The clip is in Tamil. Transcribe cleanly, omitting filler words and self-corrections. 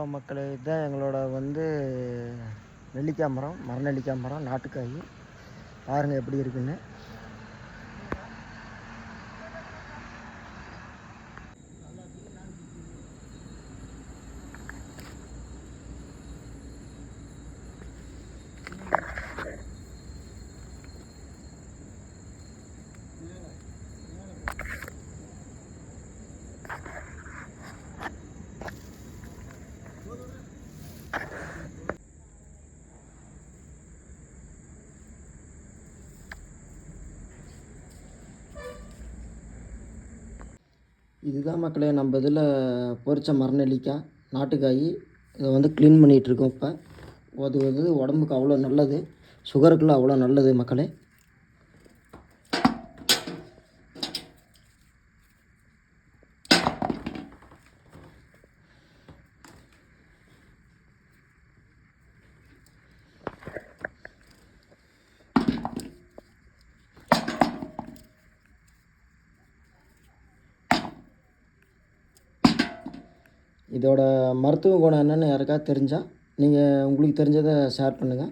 ஹலோ மக்களே, இதுதான் எங்களோட நெல்லிக்காய் மரம், மரநெல்லிக்காய் மரம், நாட்டுக்காய். பாருங்கள் எப்படி இருக்குன்னு. இதுதான் மக்களே நம்ம இதில் பொரித்த மரநெல்லிக்காய், நாட்டுக்காய். இதை க்ளீன் பண்ணிகிட்ருக்கோம். இப்போ அது உடம்புக்கு அவ்வளோ நல்லது, சுகருக்குலாம் அவ்வளோ நல்லது மக்களே. இதோட மருத்துவ குணம் என்னென்னு யாருக்காவது தெரிஞ்சால் உங்களுக்கு தெரிஞ்சதை ஷேர் பண்ணுங்கள்.